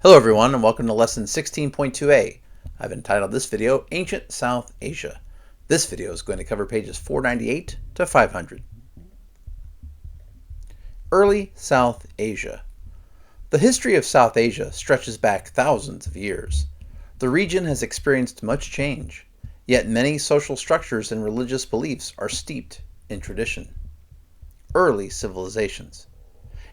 Hello everyone and welcome to lesson 16.2A. I've entitled this video Ancient South Asia. This video is going to cover pages 498 to 500. Early South Asia. The history of South Asia stretches back thousands of years. The region has experienced much change, yet many social structures and religious beliefs are steeped in tradition. Early civilizations.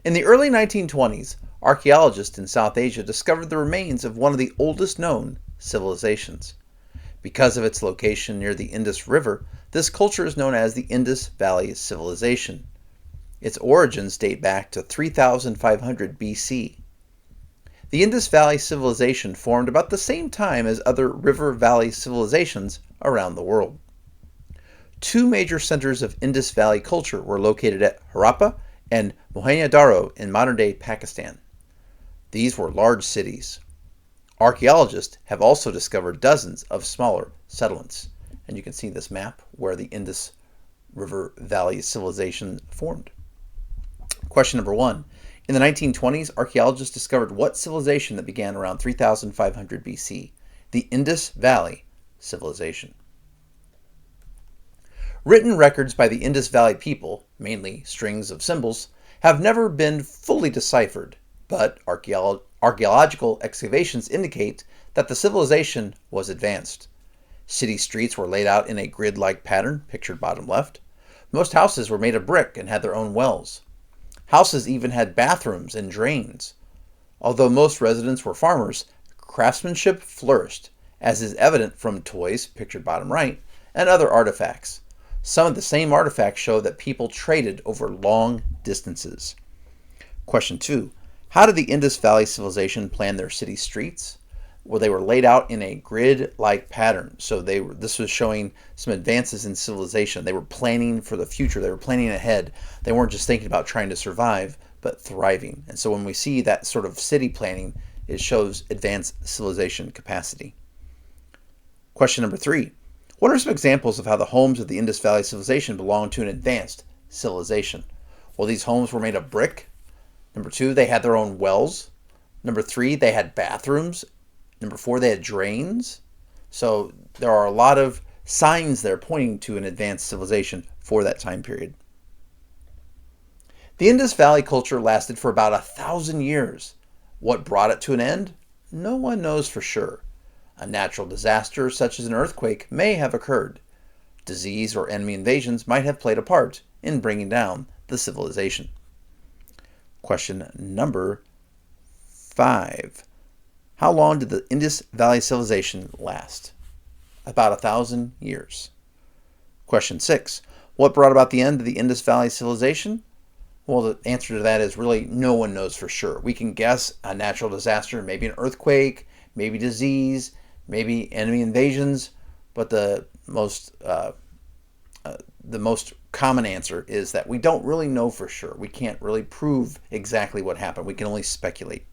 In the early 1920s, archaeologists in South Asia discovered the remains of one of the oldest known civilizations. Because of its location near the Indus River, this culture is known as the Indus Valley Civilization. Its origins date back to 3500 BC. The Indus Valley Civilization formed about the same time as other river valley civilizations around the world. Two major centers of Indus Valley culture were located at Harappa and Mohenjo-daro in modern-day Pakistan. These were large cities. Archaeologists have also discovered dozens of smaller settlements, and you can see this map where the Indus River Valley Civilization formed. Question number 1. In the 1920s, archaeologists discovered what civilization that began around 3500 BC? The Indus Valley Civilization. Written records by the Indus Valley people, mainly strings of symbols, have never been fully deciphered, but archaeological excavations indicate that the civilization was advanced. City streets were laid out in a grid-like pattern, pictured bottom left. Most houses were made of brick and had their own wells. Houses even had bathrooms and drains. Although most residents were farmers, craftsmanship flourished, as is evident from toys, pictured bottom right, and other artifacts. Some of the same artifacts show that people traded over long distances. Question 2. How did the Indus Valley Civilization plan their city streets? Well, they were laid out in a grid-like pattern. So this was showing some advances in civilization. They were planning for the future. They were planning ahead. They weren't just thinking about trying to survive, but thriving. And so when we see that sort of city planning, it shows advanced civilization capacity. Question number 3. What are some examples of how the homes of the Indus Valley Civilization belonged to an advanced civilization? Well, these homes were made of brick. Number 2, they had their own wells. Number 3, they had bathrooms. Number 4, they had drains. So there are a lot of signs there pointing to an advanced civilization for that time period. The Indus Valley culture lasted for about 1,000 years. What brought it to an end? No one knows for sure. A natural disaster, such as an earthquake, may have occurred. Disease or enemy invasions might have played a part in bringing down the civilization. Question number 5. How long did the Indus Valley Civilization last? About 1,000 years. Question 6. What brought about the end of the Indus Valley Civilization? Well, the answer to that is really no one knows for sure. We can guess a natural disaster, maybe an earthquake, maybe disease, maybe enemy invasions, but the most common answer is that we don't really know for sure. We can't really prove exactly what happened. We can only speculate.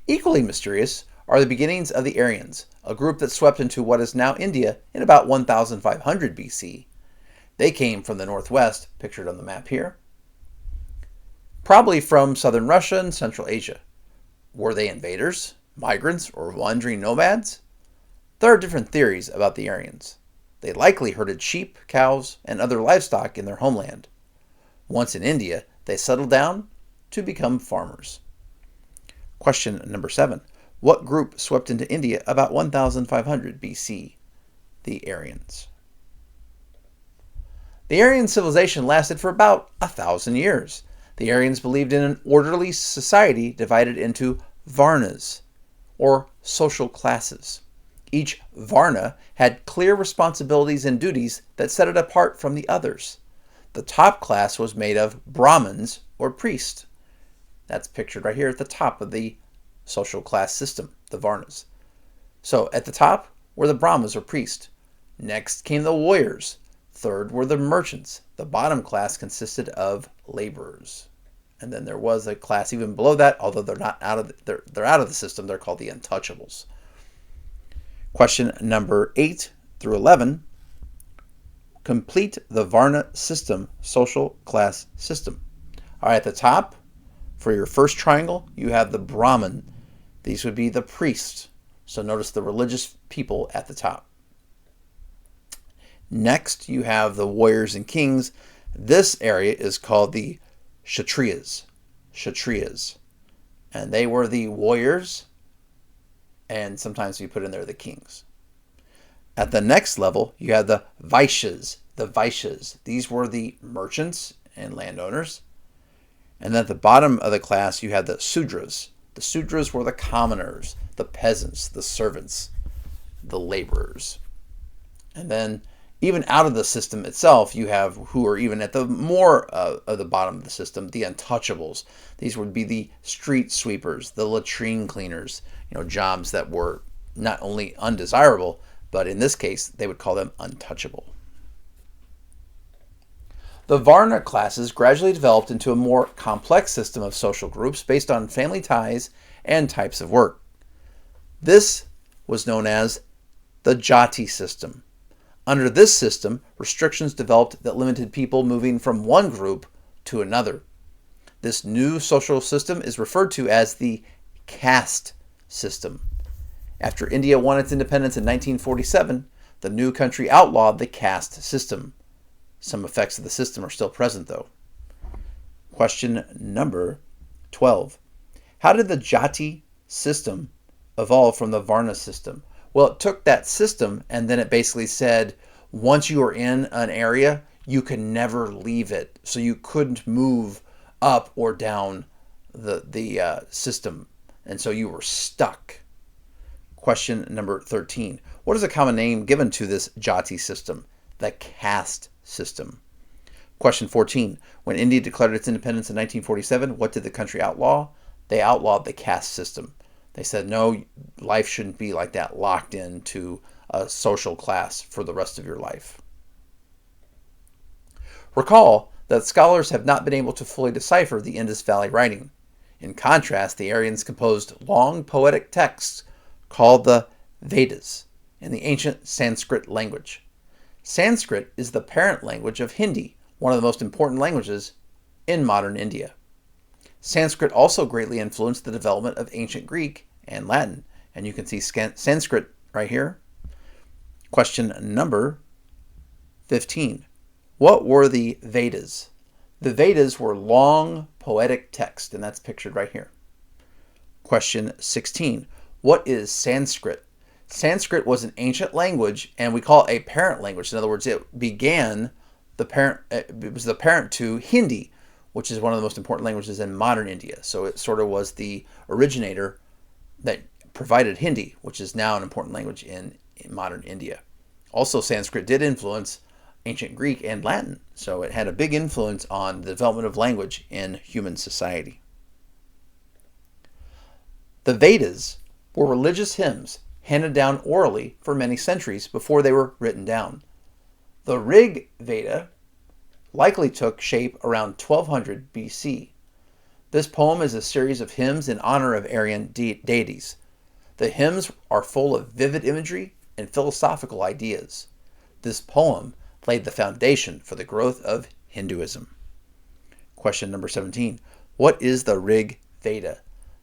Equally mysterious are the beginnings of the Aryans, a group that swept into what is now India in about 1500 BC. They came from the northwest, pictured on the map here, probably from southern Russia and Central Asia. Were they invaders, migrants, or wandering nomads? There are different theories about the Aryans. They likely herded sheep, cows, and other livestock in their homeland. Once in India, they settled down to become farmers. Question number 7. What group swept into India about 1500 BC? The Aryans. The Aryan civilization lasted for about 1,000 years. The Aryans believed in an orderly society divided into varnas, or social classes. Each varna had clear responsibilities and duties that set it apart from the others. The top class was made of Brahmins, or priests. That's pictured right here at the top of the social class system, the varnas. So at the top were the Brahmas, or priests. Next came the warriors. Third were the merchants. The bottom class consisted of laborers. And then there was a class even below that, although they're out of the system. They're called the untouchables. Question number 8 through 11. Complete the Varna system, social class system. All right, at the top, For your first triangle, you have the Brahmin. These would be the priests. So notice the religious people at the top. Next, you have the warriors and kings. This area is called the Kshatriyas. Kshatriyas. And they were the warriors, and sometimes we put in there the kings. At the next level, you have the Vaishyas. The Vaishyas. These were the merchants and landowners. And then at the bottom of the class, you have the Sudras. The Sudras were the commoners, the peasants, the servants, the laborers. And then even out of the system itself, you have who are even at the more of the bottom of the system, the untouchables. These would be the street sweepers, the latrine cleaners, jobs that were not only undesirable, but in this case, they would call them untouchable. The Varna classes gradually developed into a more complex system of social groups based on family ties and types of work. This was known as the Jati system. Under this system, restrictions developed that limited people moving from one group to another. This new social system is referred to as the caste system. After India won its independence in 1947, the new country outlawed the caste system. Some effects of the system are still present, though. Question number 12. How did the Jati system evolve from the Varna system? Well, it took that system and then it basically said, once you are in an area, you can never leave it. So you couldn't move up or down the system. And so you were stuck. Question number 13. What is a common name given to this Jati system? The caste system. Question 14. When India declared its independence in 1947, what did the country outlaw? They outlawed the caste system. They said, no, life shouldn't be like that, locked into a social class for the rest of your life. Recall that scholars have not been able to fully decipher the Indus Valley writing. In contrast, the Aryans composed long poetic texts called the Vedas in the ancient Sanskrit language. Sanskrit is the parent language of Hindi, one of the most important languages in modern India. Sanskrit also greatly influenced the development of ancient Greek and Latin, and you can see Sanskrit right here. Question number 15. What were the Vedas? The Vedas were long poetic texts, and that's pictured right here. Question 16. What is Sanskrit? Sanskrit was an ancient language, and we call it a parent language. In other words, it was the parent to Hindi, which is one of the most important languages in modern India. So it sort of was the originator that provided Hindi, which is now an important language in modern India. Also, Sanskrit did influence ancient Greek and Latin, so it had a big influence on the development of language in human society. The Vedas were religious hymns handed down orally for many centuries before they were written down. The Rig Veda likely took shape around 1200 BC. This poem is a series of hymns in honor of Aryan deities. The hymns are full of vivid imagery and philosophical ideas. This poem laid the foundation for the growth of Hinduism. Question number 17. What is the Rig Veda?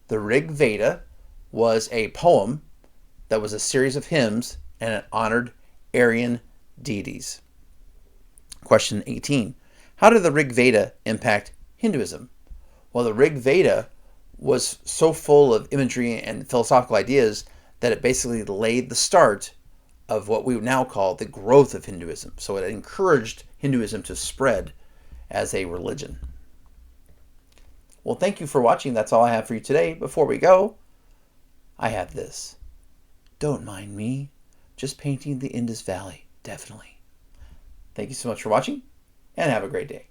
The Rig Veda was a poem that was a series of hymns and it honored Aryan deities. Question 18. How did the Rig Veda impact Hinduism? Well, the Rig Veda was so full of imagery and philosophical ideas that it basically laid the start of what we now call the growth of Hinduism. So it encouraged Hinduism to spread as a religion. Well, thank you for watching. That's all I have for you today. Before we go, I have this. Don't mind me, just painting the Indus Valley, definitely. Thank you so much for watching, and have a great day.